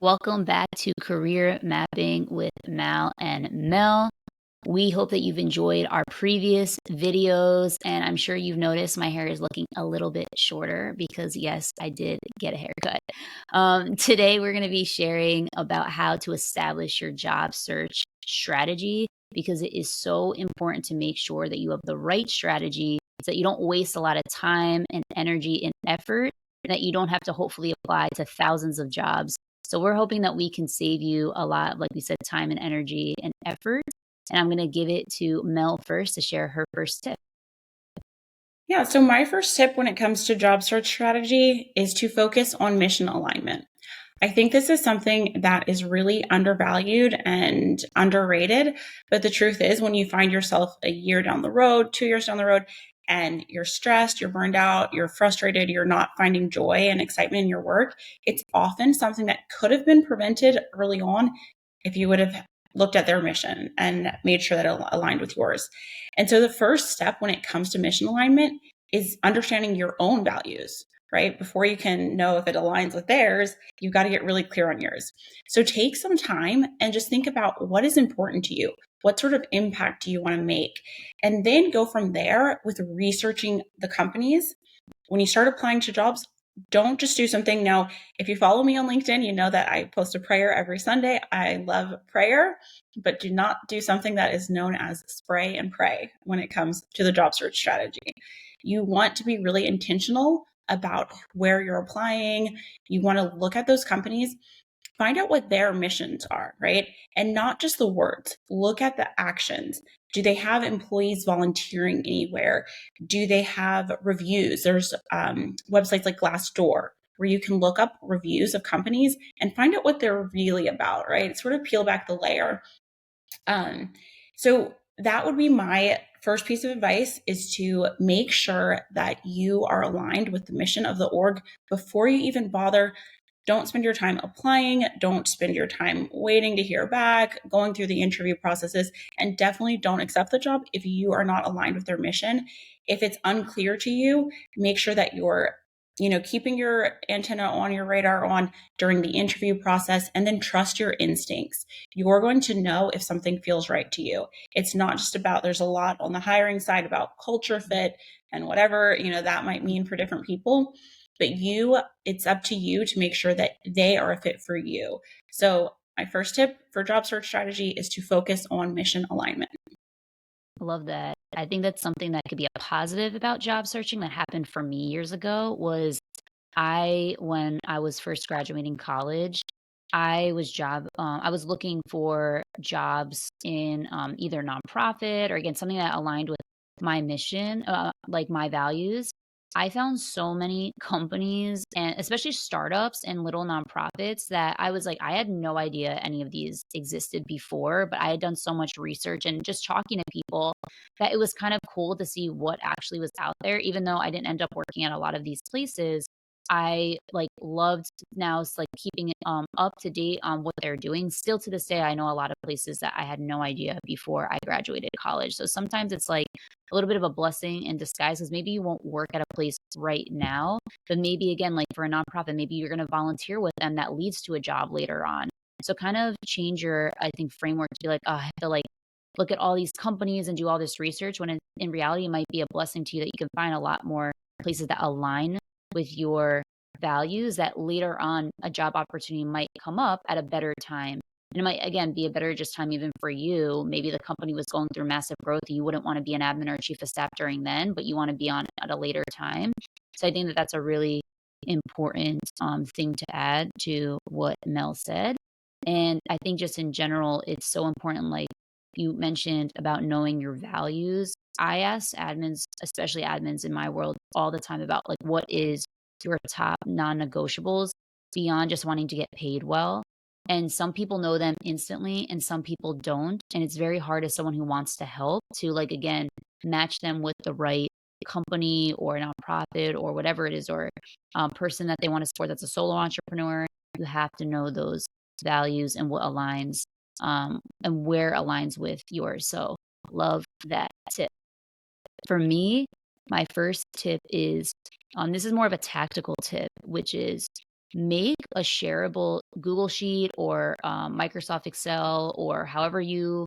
Welcome back to Career Mapping with Mal and Mel. We hope that you've enjoyed our previous videos, and I'm sure you've noticed my hair is looking a little bit shorter because, yes, I did get a haircut. Today, we're going to be sharing about how to establish your job search strategy because it is so important to make sure that you have the right strategy so that you don't waste a lot of time and energy and effort, and that you don't have to hopefully apply to thousands of jobs. So we're hoping that we can save you a lot of, like we said, time and energy and effort. And I'm going to give it to Mel first to share her first tip. Yeah, so my first tip when it comes to job search strategy is to focus on mission alignment. I think this is something that is really undervalued and underrated. But the truth is, when you find yourself a year down the road, 2 years down the road, and you're stressed, you're burned out, you're frustrated, you're not finding joy and excitement in your work, it's often something that could have been prevented early on if you would have looked at their mission and made sure that it aligned with yours. And so the first step when it comes to mission alignment is understanding your own values, right? Before you can know if it aligns with theirs, you've got to get really clear on yours. So take some time and just think about what is important to you. What sort of impact do you want to make? And then go from there with researching the companies. When you start applying to jobs, don't just do something. Now, if you follow me on LinkedIn, you know that I post a prayer every Sunday. I love prayer, but do not do something that is known as spray and pray when it comes to the job search strategy. You want to be really intentional about where you're applying. You want to look at those companies, find out what their missions are, right? And not just the words. Look at the actions. Do they have employees volunteering anywhere? Do they have reviews? There's websites like Glassdoor where you can look up reviews of companies and find out what they're really about, right? Sort of peel back the layer. So that would be my first piece of advice, is to make sure that you are aligned with the mission of the org before you even bother. Don't spend your time applying. Don't spend your time waiting to hear back, going through the interview processes, and definitely don't accept the job if you are not aligned with their mission. If it's unclear to you, make sure that you're keeping your antenna on, your radar on during the interview process, and then trust your instincts. You're going to know if something feels right to you. It's not just about, there's a lot on the hiring side about culture fit and whatever, that might mean for different people. But it's up to you to make sure that they are a fit for you. So my first tip for job search strategy is to focus on mission alignment. Love that. I think that's something that could be a positive about job searching that happened for me years ago was when I was first graduating college, I was looking for jobs in either nonprofit or again, something that aligned with my mission, like my values. I found so many companies and especially startups and little nonprofits that I was like, I had no idea any of these existed before, but I had done so much research and just talking to people that it was kind of cool to see what actually was out there. Even though I didn't end up working at a lot of these places, I like loved now it's like keeping it up to date on what they're doing. Still to this day, I know a lot of places that I had no idea before I graduated college. So sometimes it's like a little bit of a blessing in disguise because maybe you won't work at a place right now, but maybe again, like for a nonprofit, maybe you're going to volunteer with them that leads to a job later on. So kind of change your, I think, framework to be like, oh, I have to like look at all these companies and do all this research when in reality, it might be a blessing to you that you can find a lot more places that align with your values that later on a job opportunity might come up at a better time. And it might, again, be a better just time even for you. Maybe the company was going through massive growth. You wouldn't want to be an admin or chief of staff during then, but you want to be on at a later time. So I think that that's a really important thing to add to what Mel said. And I think just in general, it's so important. Like you mentioned about knowing your values. I ask admins, especially admins in my world, all the time about like what is your top non-negotiables beyond just wanting to get paid well. And some people know them instantly and some people don't. And it's very hard as someone who wants to help to like again match them with the right company or nonprofit or whatever it is or person that they want to support that's a solo entrepreneur. You have to know those values and what aligns and where aligns with yours. So love that tip. For me, my first tip is this is more of a tactical tip, which is make a shareable Google Sheet or Microsoft Excel, or however you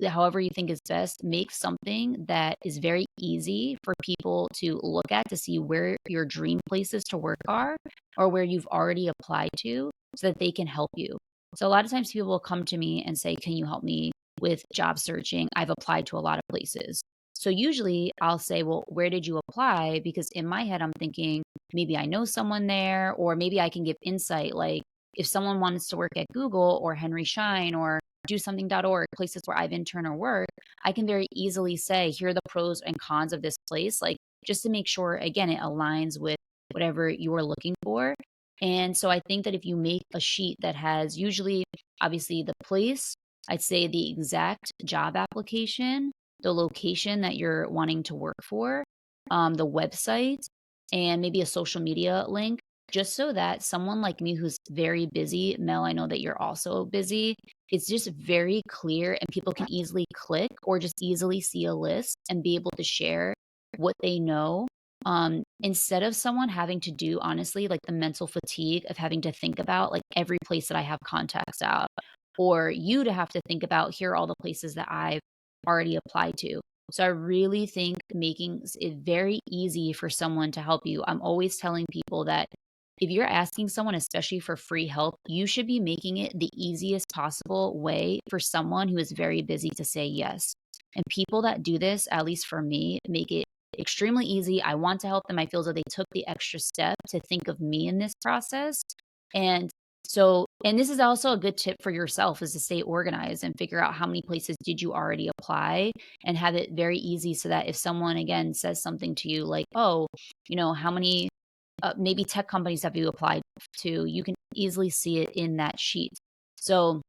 think is best. Make something that is very easy for people to look at to see where your dream places to work are, or where you've already applied to, so that they can help you. So a lot of times people will come to me and say, "Can you help me with job searching? I've applied to a lot of places." So usually I'll say, "Well, where did you apply?" Because in my head, I'm thinking maybe I know someone there, or maybe I can give insight. Like if someone wants to work at Google or Henry Schein or do something.org, places where I've interned or worked, I can very easily say, here are the pros and cons of this place, like just to make sure, again, it aligns with whatever you're looking for. And so I think that if you make a sheet that has usually, obviously, the place, I'd say the exact job application, the location that you're wanting to work for, the website, and maybe a social media link, just so that someone like me who's very busy, Mel, I know that you're also busy, it's just very clear and people can easily click or just easily see a list and be able to share what they know. Instead of someone having to do, honestly, like the mental fatigue of having to think about like every place that I have contacts out, or you to have to think about here are all the places that I've already applied to. So I really think making it very easy for someone to help you. I'm always telling people that if you're asking someone, especially for free help, you should be making it the easiest possible way for someone who is very busy to say yes. And people that do this, at least for me, make it extremely easy. I want to help them. I feel as though they took the extra step to think of me in this process. And and this is also a good tip for yourself, is to stay organized and figure out how many places did you already apply, and have it very easy so that if someone again says something to you like, oh, how many maybe tech companies have you applied to, you can easily see it in that sheet. So,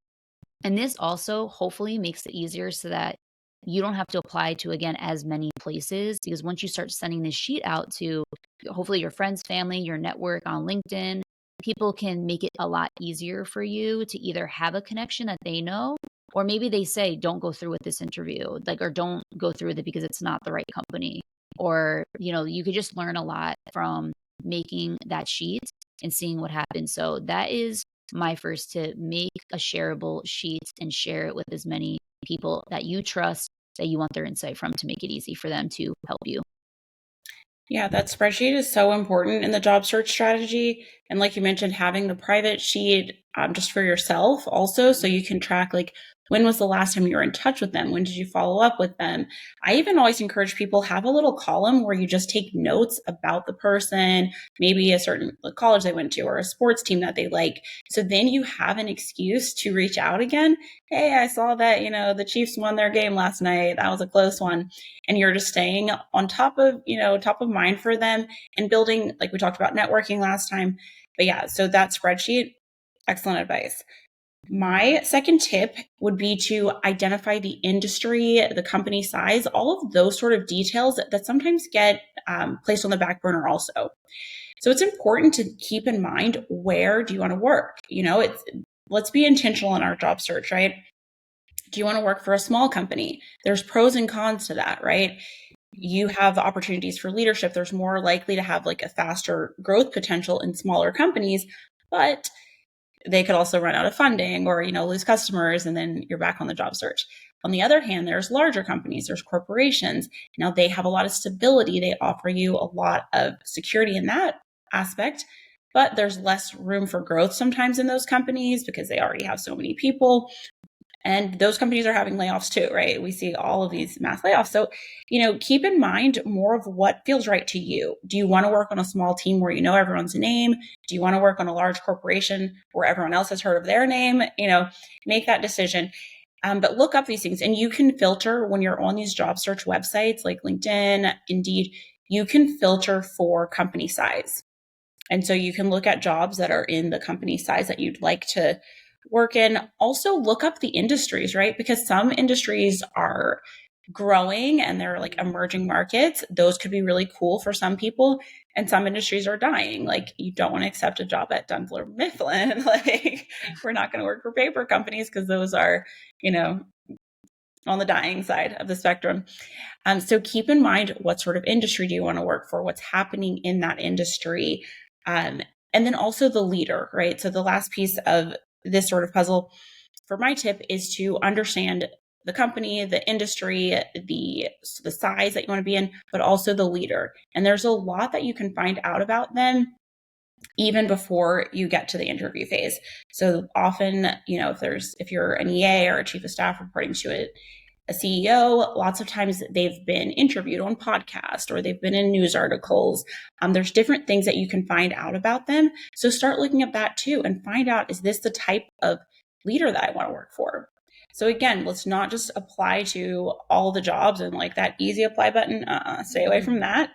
and this also hopefully makes it easier so that you don't have to apply to, again, as many places, because once you start sending this sheet out to hopefully your friends, family, your network on LinkedIn, people can make it a lot easier for you to either have a connection that they know, or maybe they say, don't go through with this interview, like, or don't go through with it because it's not the right company. Or, you could just learn a lot from making that sheet and seeing what happens. So that is my first tip: make a shareable sheet and share it with as many people that you trust, that you want their insight from, to make it easy for them to help you. Yeah, that spreadsheet is so important in the job search strategy. And like you mentioned, having the private sheet just for yourself also, so you can track like when was the last time you were in touch with them? When did you follow up with them? I even always encourage people have a little column where you just take notes about the person, maybe a certain college they went to or a sports team that they like. So then you have an excuse to reach out again. Hey, I saw that, the Chiefs won their game last night. That was a close one. And you're just staying on top of mind for them, and building, like we talked about networking last time. But yeah, so that spreadsheet, excellent advice. My second tip would be to identify the industry, the company size, all of those sort of details that sometimes get placed on the back burner also. So it's important to keep in mind, where do you want to work? Let's be intentional in our job search, right? Do you want to work for a small company? There's pros and cons to that, right? You have opportunities for leadership. There's more likely to have like a faster growth potential in smaller companies, but they could also run out of funding or, lose customers, and then you're back on the job search. On the other hand, there's larger companies, there's corporations. Now they have a lot of stability. They offer you a lot of security in that aspect, but there's less room for growth sometimes in those companies because they already have so many people. And those companies are having layoffs too, right? We see all of these mass layoffs. So, keep in mind more of what feels right to you. Do you want to work on a small team where you know everyone's name? Do you want to work on a large corporation where everyone else has heard of their name? Make that decision. But look up these things, and you can filter when you're on these job search websites like LinkedIn, Indeed. You can filter for company size. And so you can look at jobs that are in the company size that you'd like to work in. Also look up the industries, right? Because some industries are growing and they're like emerging markets. Those could be really cool for some people. And some industries are dying. Like, you don't want to accept a job at Dunlop Mifflin. Like, we're not going to work for paper companies because those are, on the dying side of the spectrum. So keep in mind, what sort of industry do you want to work for? What's happening in that industry? And And then also the leader, right? So the last piece of this sort of puzzle for my tip is to understand the company, the industry, the size that you want to be in, but also the leader. And there's a lot that you can find out about them even before you get to the interview phase. So often, if you're an EA or a chief of staff reporting to a CEO, lots of times they've been interviewed on podcasts or they've been in news articles. There's different things that you can find out about them. So start looking at that too and find out, is this the type of leader that I want to work for? So again, let's not just apply to all the jobs and like that easy apply button. Stay away from that.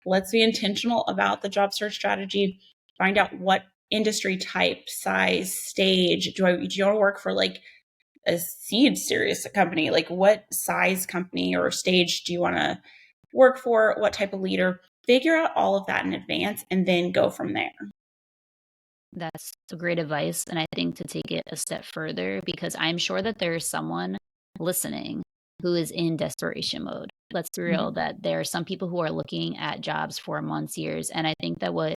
Let's be intentional about the job search strategy. Find out what industry type, size, stage. Do you want to work for like a seed serious company? Like what size company or stage do you want to work for? What type of leader? Figure out all of that in advance and then go from there. That's great advice. And I think to take it a step further, because I'm sure that there's someone listening who is in desperation mode. Let's be real, that there are some people who are looking at jobs for months, years. And I think that what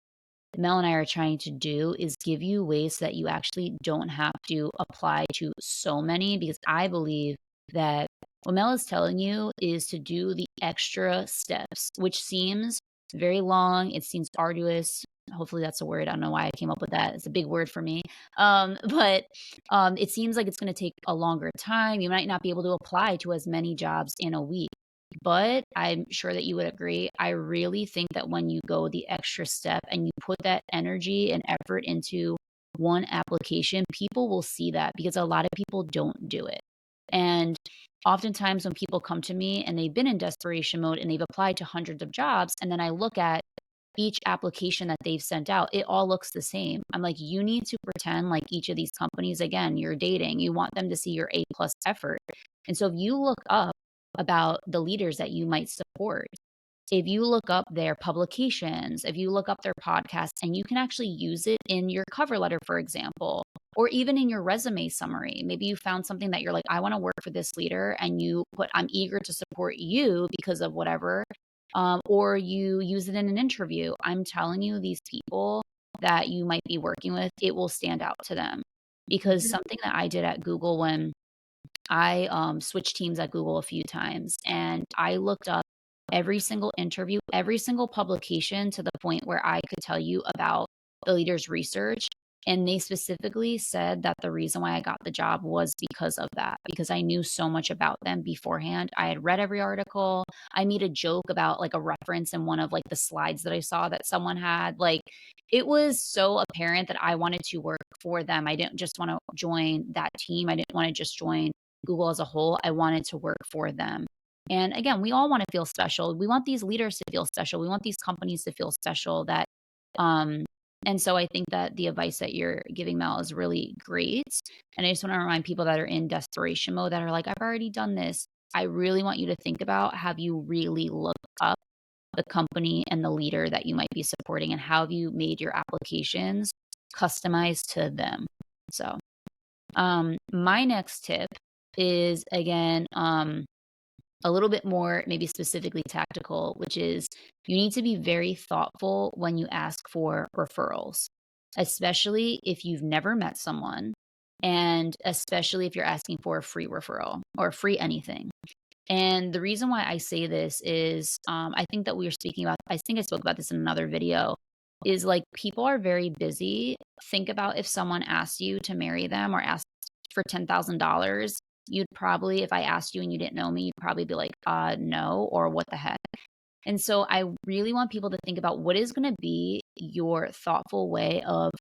Mel and I are trying to do is give you ways that you actually don't have to apply to so many, because I believe that what Mel is telling you is to do the extra steps, which seems very long. It seems arduous. Hopefully that's a word. I don't know why I came up with that. It's a big word for me. But it seems like it's going to take a longer time. You might not be able to apply to as many jobs in a week. But I'm sure that you would agree. I really think that when you go the extra step and you put that energy and effort into one application, people will see that, because a lot of people don't do it. And oftentimes when people come to me and they've been in desperation mode and they've applied to hundreds of jobs, and then I look at each application that they've sent out, it all looks the same. I'm like, you need to pretend like each of these companies, again, you're dating, you want them to see your A plus effort. And so if you look up about the leaders that you might support, if you look up their publications, if you look up their podcasts, and you can actually use it in your cover letter, for example, or even in your resume summary. Maybe you found something that you're like, I want to work for this leader, and you put, I'm eager to support you because of whatever, or you use it in an interview. I'm telling you, these people that you might be working with, it will stand out to them. Because something that I did at Google when I switched teams at Google a few times, and I looked up every single interview, every single publication, to the point where I could tell you about the leader's research. And they specifically said that the reason why I got the job was because of that, because I knew so much about them beforehand. I had read every article. I made a joke about like a reference in one of like the slides that I saw that someone had. Like, it was so apparent that I wanted to work for them. I didn't just want to join that team. I didn't want to just join Google as a whole. I wanted to work for them. And again, we all want to feel special. We want these leaders to feel special. We want these companies to feel special. Um, and so I think that the advice that you're giving, Mel, is really great. And I just want to remind people that are in desperation mode, that are like, I've already done this. I really want you to think about, have you really looked up the company and the leader that you might be supporting, and how have you made your applications customized to them? So, my next tip is, again, a little bit more maybe specifically tactical, which is you need to be very thoughtful when you ask for referrals, especially if you've never met someone, and especially if you're asking for a free referral or free anything. And the reason why I say this is, I think that we were speaking about, I think I spoke about this in another video, is like, people are very busy. Think about if someone asked you to marry them or asked for $10,000, you'd probably, if I asked you and you didn't know me, you'd probably be like, no, or what the heck. And so I really want people to think about what is going to be your thoughtful way of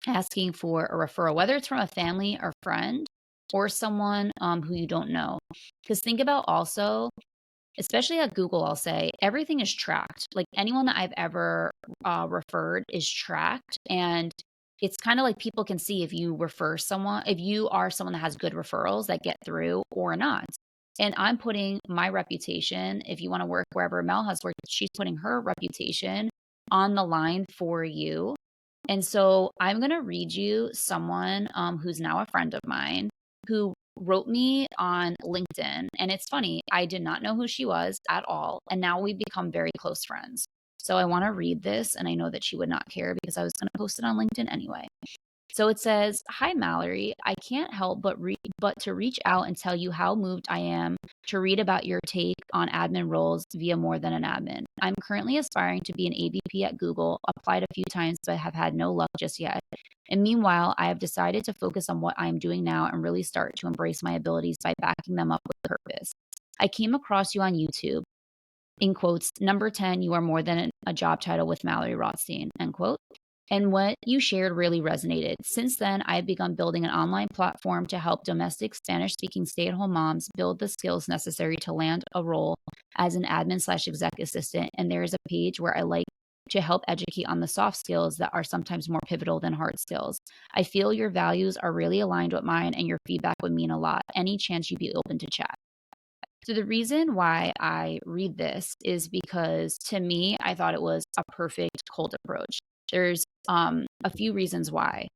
asking for a referral, whether it's from a family or friend or someone who you don't know. Because think about also, especially at Google, I'll say everything is tracked. Like, anyone that I've ever referred is tracked. And it's kind of like people can see if you refer someone, if you are someone that has good referrals that get through or not. And I'm putting my reputation, if you want to work wherever Mel has worked, she's putting her reputation on the line for you. And so I'm going to read you someone who's now a friend of mine, who wrote me on LinkedIn. And it's funny, I did not know who she was at all. And now we've become very close friends. So I want to read this, and I know that she would not care because I was going to post it on LinkedIn anyway. So it says, "Hi Mallory, I can't help but to reach out and tell you how moved I am to read about your take on admin roles via More Than an Admin. I'm currently aspiring to be an AVP at Google, applied a few times but have had no luck just yet. And meanwhile, I have decided to focus on what I am doing now and really start to embrace my abilities by backing them up with purpose. I came across you on YouTube. In quotes, number 10, you are more than a job title with Mallory Rothstein, end quote. And what you shared really resonated. Since then, I've begun building an online platform to help domestic Spanish speaking stay at home moms build the skills necessary to land a role as an admin/exec assistant. And there is a page where I like to help educate on the soft skills that are sometimes more pivotal than hard skills. I feel your values are really aligned with mine, and your feedback would mean a lot. Any chance you'd be open to chat?" So the reason why I read this is because to me, I thought it was a perfect cold approach. There's a few reasons why.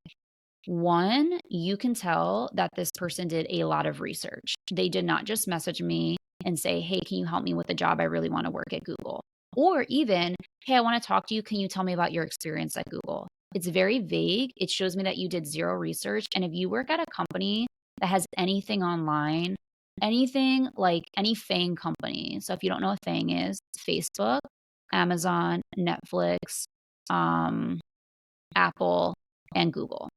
One, you can tell that this person did a lot of research. They did not just message me and say, "Hey, can you help me with a job? I really want to work at Google." Or even, "Hey, I want to talk to you. Can you tell me about your experience at Google?" It's very vague. It shows me that you did zero research. And if you work at a company that has anything online, anything like any FANG company. So if you don't know what FANG is, Facebook, Amazon, Netflix, um, Apple, and Google.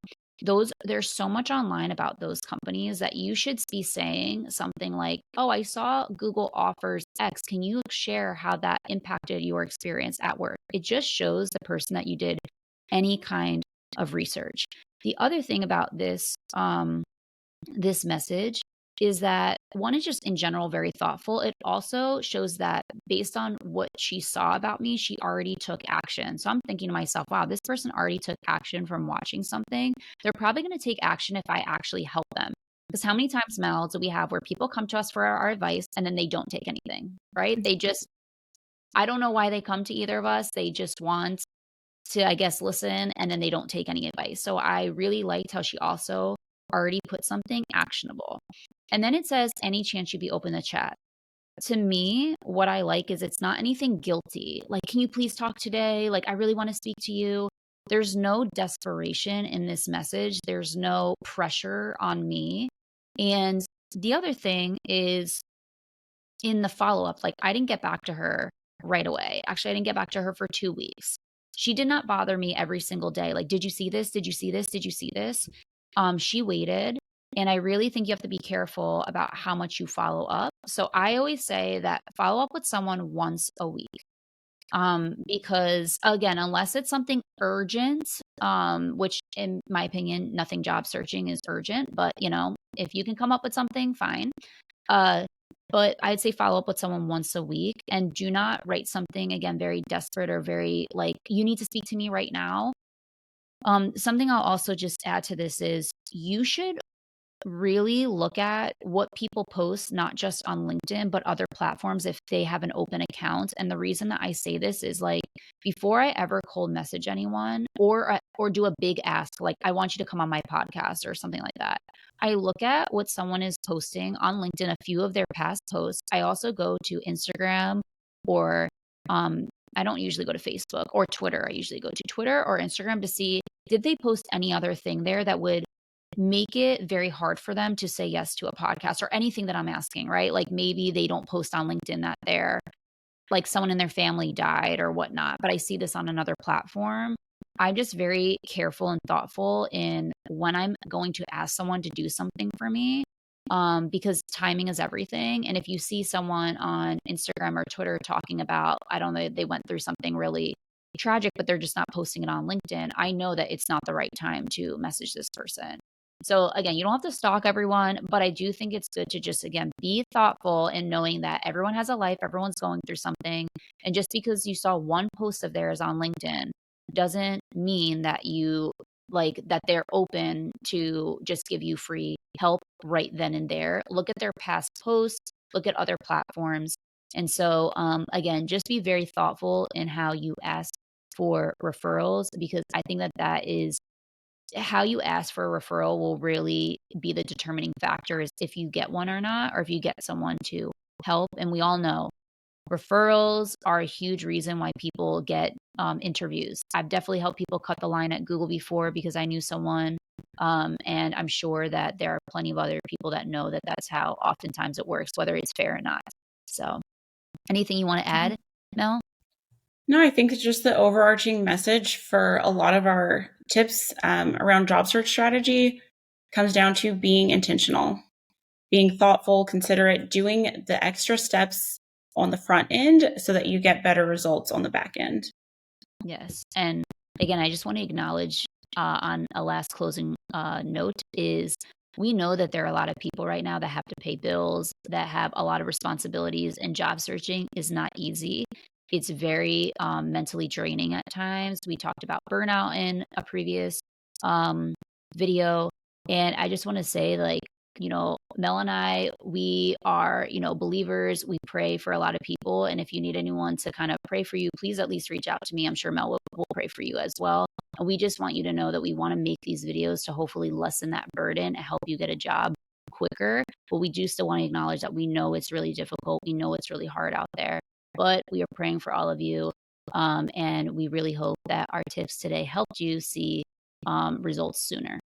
There's so much online about those companies that you should be saying something like, "Oh, I saw Google offers X. Can you share how that impacted your experience at work?" It just shows the person that you did any kind of research. The other thing about this message is that one is just in general very thoughtful. It also shows that based on what she saw about me, she already took action. So I'm thinking to myself, wow, this person already took action from watching something. They're probably going to take action if I actually help them. Because how many times, Mel, do we have where people come to us for our advice and then they don't take anything, right? I don't know why they come to either of us. They just want to, I guess, listen, and then they don't take any advice. So I really liked how she also already put something actionable. And then it says, "Any chance you'd be open to chat?" To me, what I like is it's not anything guilty. Like, "Can you please talk today? Like, I really want to speak to you." There's no desperation in this message. There's no pressure on me. And the other thing is in the follow-up, like, I didn't get back to her right away. Actually, I didn't get back to her for 2 weeks. She did not bother me every single day, like, "Did you see this? Did you see this? Did you see this?" She waited, and I really think you have to be careful about how much you follow up. So I always say that follow up with someone once a week. Because again, unless it's something urgent, which in my opinion, nothing job searching is urgent, but, if you can come up with something, fine. Uh, but I'd say follow up with someone once a week and do not write something again very desperate or very like you need to speak to me right now. Something I'll also just add to this is you should really look at what people post, not just on LinkedIn, but other platforms if they have an open account. And the reason that I say this is like before I ever cold message anyone or do a big ask, like I want you to come on my podcast or something like that. I look at what someone is posting on LinkedIn, a few of their past posts. I also go to Instagram or I don't usually go to Facebook or Twitter. I usually go to Twitter or Instagram to see did they post any other thing there that would make it very hard for them to say yes to a podcast or anything that I'm asking, right? Like maybe they don't post on LinkedIn that they're like someone in their family died or whatnot, but I see this on another platform. I'm just very careful and thoughtful in when I'm going to ask someone to do something for me, because timing is everything. And if you see someone on Instagram or Twitter talking about, I don't know, they went through something really tragic, but they're just not posting it on LinkedIn, I know that it's not the right time to message this person. So again, you don't have to stalk everyone, but I do think it's good to just again be thoughtful in knowing that everyone has a life, everyone's going through something, and just because you saw one post of theirs on LinkedIn doesn't mean that that they're open to just give you free help right then and there. Look at their past posts, look at other platforms. And so again, just be very thoughtful in how you ask for referrals because I think that that is how you ask for a referral will really be the determining factor is if you get one or not, or if you get someone to help. And we all know Referrals are a huge reason why people get interviews. I've definitely helped people cut the line at Google before because I knew someone. And I'm sure that there are plenty of other people that know that that's how oftentimes it works, whether it's fair or not. So, anything you want to add, Mel? No, I think it's just the overarching message for a lot of our tips around job search strategy comes down to being intentional, being thoughtful, considerate, doing the extra steps on the front end so that you get better results on the back end. Yes. And again, I just want to acknowledge on a last closing note is we know that there are a lot of people right now that have to pay bills, that have a lot of responsibilities, and job searching is not easy. It's very mentally draining at times. We talked about burnout in a previous um, video. And I just want to say, like, Mel and I, we are, believers. We pray for a lot of people. And if you need anyone to kind of pray for you, please at least reach out to me. I'm sure Mel will pray for you as well. And we just want you to know that we want to make these videos to hopefully lessen that burden and help you get a job quicker. But we do still want to acknowledge that we know it's really difficult. We know it's really hard out there, but we are praying for all of you. And we really hope that our tips today helped you see results sooner.